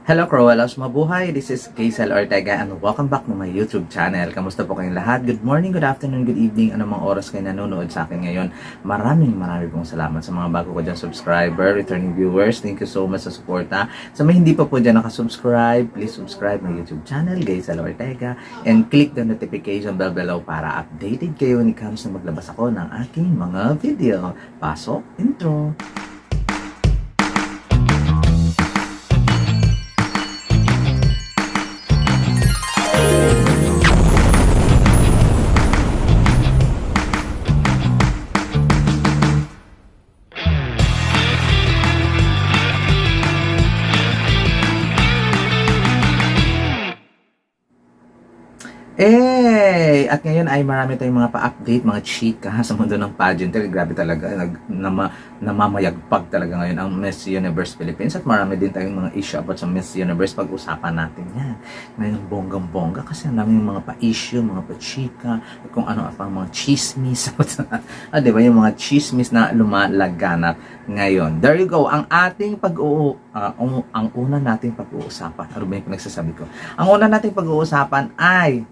Hello Cruelos, mabuhay! This is Kaisel Ortega and welcome back to my YouTube channel. Kamusta po kayong lahat? Good morning, good afternoon, good evening, anumang oras kayo nanonood sa akin ngayon. Maraming pong salamat sa mga bago ko dyan subscriber, returning viewers. Thank you so much sa suporta. Sa may hindi pa po dyan nakasubscribe, please subscribe my YouTube channel, Kaisel Ortega, and click the notification bell below para updated kayo when it comes na maglabas ako ng aking mga video. Pasok, intro! At ngayon ay marami tayong mga pa-update, mga chika sa mundo ng pageantry. Grabe talaga, namamayagpag talaga ngayon ang Miss Universe Philippines at marami din tayong mga issue about sa Miss Universe. Pag-usapan natin yan. Ngayon bonggang-bongga kasi ang daming mga pa-issue, mga pa-chika, kung ano pang mga chismis. Diba yung mga chismis na lumalaganap ngayon. There you go. Ang ating ang una nating pag-uusapan. Ano ba yung pinagsasabi ko? Ang una nating pag-uusapan ay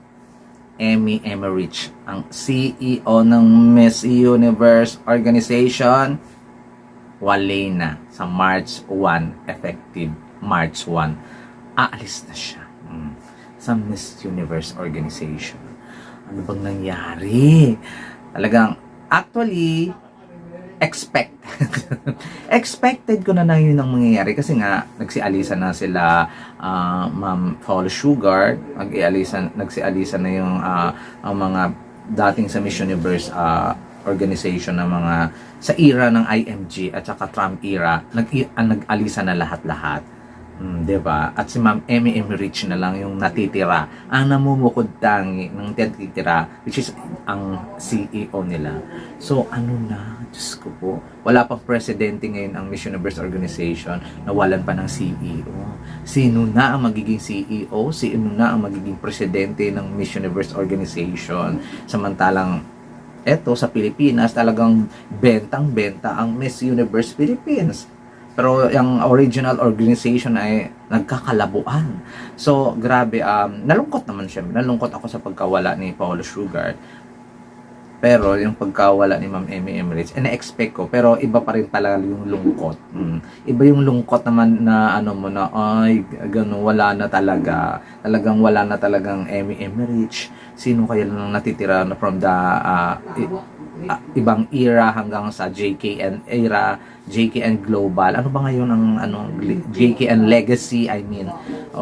Emmy Emmerich, ang CEO ng Miss Universe Organization. Wala na sa March 1, effective March 1. Aalis na siya sa Miss Universe Organization. Ano bang nangyari? Talagang, actually, expected ko na yun ang mangyayari kasi nga nagsialisa na sila Ma'am Paul Sugar, nagsialisa na yung ang mga dating sa Miss Universe organization ng mga sa era ng IMG at saka Trump era, nag-alisa na lahat-lahat. Diba? At si Ma'am Emmy Emmerich na lang yung natitira, ang namumukod tangi ng natitira, which is ang CEO nila. So ano na, Diyos ko po, wala pang presidente ngayon ang Miss Universe Organization, nawalan pa ng CEO. Sino na ang magiging CEO? Sino na ang magiging presidente ng Miss Universe Organization? Samantalang eto sa Pilipinas, talagang bentang-benta ang Miss Universe Philippines. Pero yung original organization ay nagkakalabuan. So, grabe, nalungkot naman siya. Nalungkot ako sa pagkawala ni Paul Sugar. Pero yung pagkawala ni Ma'am Emmy Emmerich, na-expect ko. Pero iba pa rin talaga yung lungkot. Iba yung lungkot naman na ano mo na, ay, gano'n, wala na talaga. Talagang wala na talagang Emmy Emmerich. Sino kaya lang natitira na from the ibang era hanggang sa JKN era, JKN Global. Ano ba ngayon ang JKN Legacy, I mean.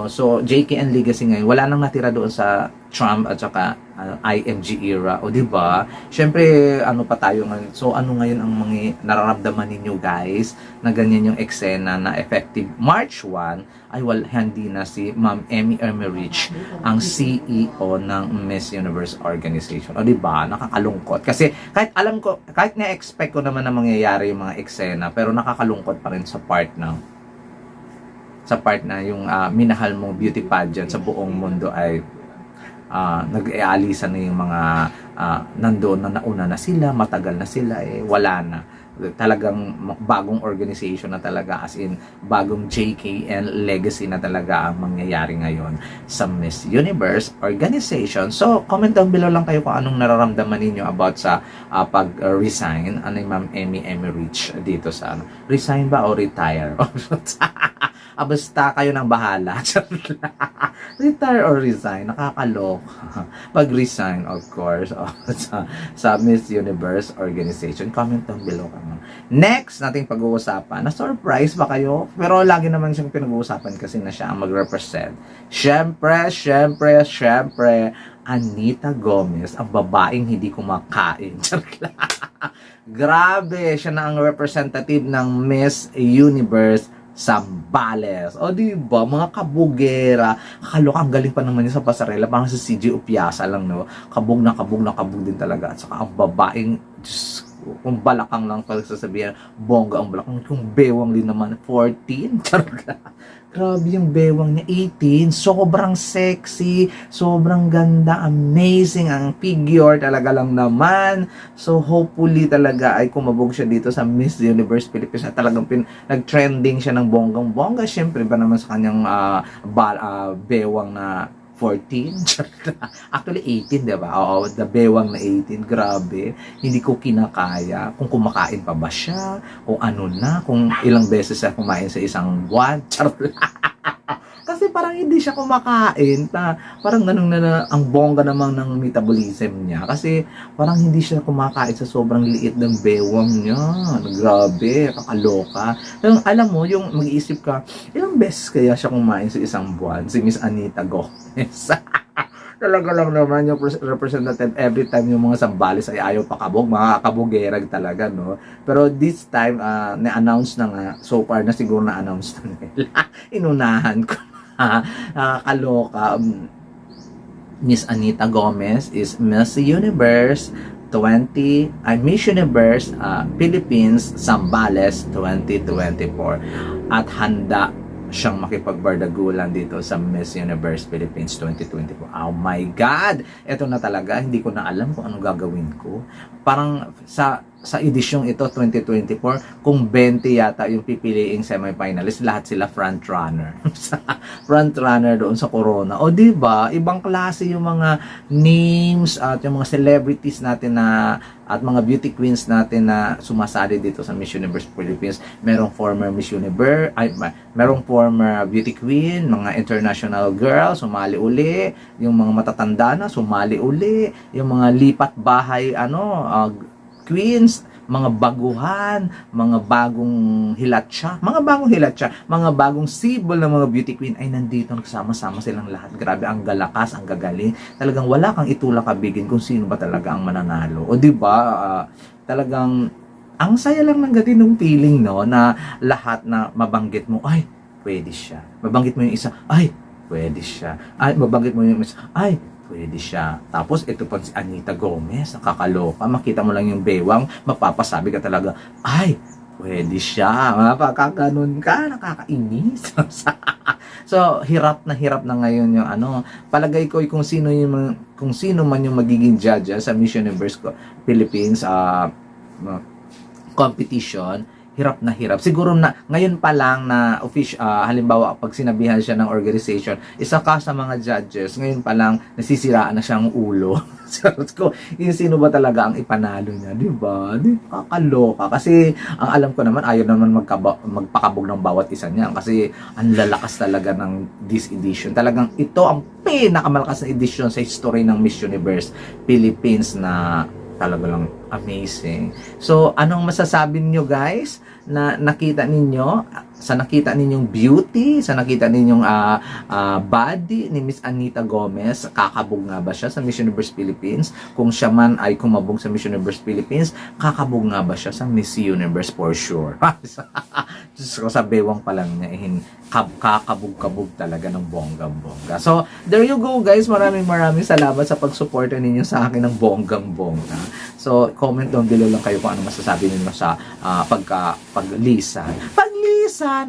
So JKN Legacy ngayon, wala nang natira doon sa Trump at saka IMG era. O di ba? Syempre ano pa tayo ngayon. So ano ngayon ang mga nararamdaman ninyo guys na ganyan yung eksena na effective March 1 ay hindi na si Ma'am Emmy Emmerich ang CEO ng Miss Universe Organization. O di ba? Nakakalungkot kasi kahit na-expect ko naman na mangyayari yung mga eksena, pero nakakalungkot pa rin sa part na yung minahal mong beauty pageant sa buong mundo ay nag-ealisa na yung mga nandoon na nauna na sila, matagal na sila, wala na. Talagang bagong organization na talaga, as in bagong JKN legacy na talaga ang mangyayari ngayon sa Miss Universe Organization. So, comment down below lang kayo kung anong nararamdaman ninyo about sa pag-resign ni Ma'am Emmy Emmerich dito sa resign ba o retire? Basta kayo nang bahala. Retire or resign, nakakaloka. Pag-resign, of course, sa Miss Universe Organization. Comment down below kamo. Next, nating pag-uusapan. Na-surprise ba kayo? Pero lagi naman siyang pinag-uusapan kasi na siya ang mag-represent. Syempre, Anita Gomez, ang babaeng hindi kumakain. Grabe, siya na ang representative ng Miss Universe Zambales. O diba, mga kabugera. Kakaloka, ang galing pa naman niya sa pasarela. Parang sa CJ Upiasa lang, no? Kabog na kabog din talaga. At saka ang babaeng, Diyos ko, ko. Kung balakang lang pala sasabihin, bongga ang balakang. Kung bewang din naman, 14. Charot lang. Grabe yung bewang niya, 18. Sobrang sexy, sobrang ganda, amazing ang figure talaga lang naman. So hopefully talaga ay kumabog siya dito sa Miss Universe Philippines at talagang nag-trending siya ng bonggang-bongga. Syempre ba naman sa kanyang bewang na 14? Actually 18, di ba? Oo, the bewang na 18. Grabe. Hindi ko kinakaya kung kumakain pa ba siya, kung ano na, kung ilang beses siya kumain sa isang buwan. Kasi parang hindi siya kumakain. Parang ganun na ang bongga naman ng metabolism niya. Kasi parang hindi siya kumakain sa sobrang liit ng bewang niya. Grabe, kakaloka. Alam mo, yung mag-iisip ka, ilang beses kaya siya kumain sa isang buwan? Si Miss Anita Gomez. Talaga lang naman yung representative every time yung mga Sambales ay ayaw pakabog, mga kabugerag talaga, no? Pero this time, na-announce na nga, so far na siguro na-announce na nila. Inunahan ko na. Kaloka. Miss Anita Gomez is Miss Universe Miss Universe Philippines Sambales 2024. At handa siyang makipagbardagulan dito sa Miss Universe Philippines 2024. Oh my God! Ito na talaga, hindi ko na alam kung anong gagawin ko. Parang sa edisyong ito, 2024, kung 20 yata yung pipiliing semifinalist, lahat sila front runner. Front runner doon sa Corona. O di ba ibang klase yung mga names at yung mga celebrities natin na at mga beauty queens natin na sumasali dito sa Miss Universe Philippines. Merong former Miss Universe, merong former beauty queen, mga international girls, sumali uli, yung mga matatanda na, sumali uli, yung mga lipat bahay, queens, mga baguhan, mga bagong hilatsa, mga bagong sibol ng mga beauty queen ay nandito, nagsama-sama silang lahat. Grabe, ang galakas, ang gagaling. Talagang wala kang itulak-kabigin kung sino ba talaga ang mananalo. O di ba, talagang ang saya lang ng gatinong feeling, no, na lahat na mabanggit mo, ay, pwede siya. Mabanggit mo yung isa, ay, pwede siya. Ay, mabanggit mo yung isa, ay, pwede siya. Tapos, ito pa si Anita Gomez, nakakaloka. Makita mo lang yung bewang, mapapasabi ka talaga, ay, pwede siya. Mapakaganon ka, nakakainis. So, hirap na ngayon yung palagay ko kung sino man yung magiging judge sa Miss Universe Philippines competition, hirap na hirap. Siguro na ngayon pa lang na halimbawa pag sinabihan siya ng organization, isa ka sa mga judges, ngayon pa lang nasisiraan na siyang ulo. So, yung sino ba talaga ang ipanalo niya, di ba? Di kakaloka. Kasi ang alam ko naman, ayaw naman magpakabog ng bawat isa niya. Kasi ang lalakas talaga ng this edition. Talagang ito ang pinakamalakas na edition sa history ng Miss Universe Philippines na talaga lang amazing. So, anong masasabi niyo guys na nakita ninyo sa nakita ninyong beauty, sa nakita ninyong body ni Miss Anita Gomez? Kakabog nga ba siya sa Miss Universe Philippines? Kung siya man ay kumabog sa Miss Universe Philippines, kakabog nga ba siya sa Miss Universe for sure? Diyos ko, sa bewang pa lang niya, kakabog-kabog talaga ng bonggang-bongga. So, there you go guys. Maraming salamat sa pagsuporta ninyo sa akin ng bonggang-bongga. So, comment down below lang kayo kung ano masasabi ninyo sa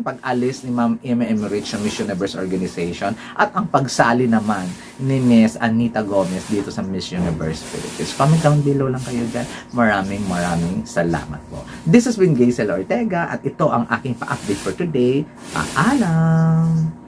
pag-alis ni Ma'am Emma Emmerich ng Miss Universe Organization at ang pagsali naman ni Miss Anita Gomez dito sa Miss Universe Philippines. Comment down below lang kayo dyan. Maraming salamat po. This has been Gaisel Ortega at ito ang aking pa-update for today. Paalam!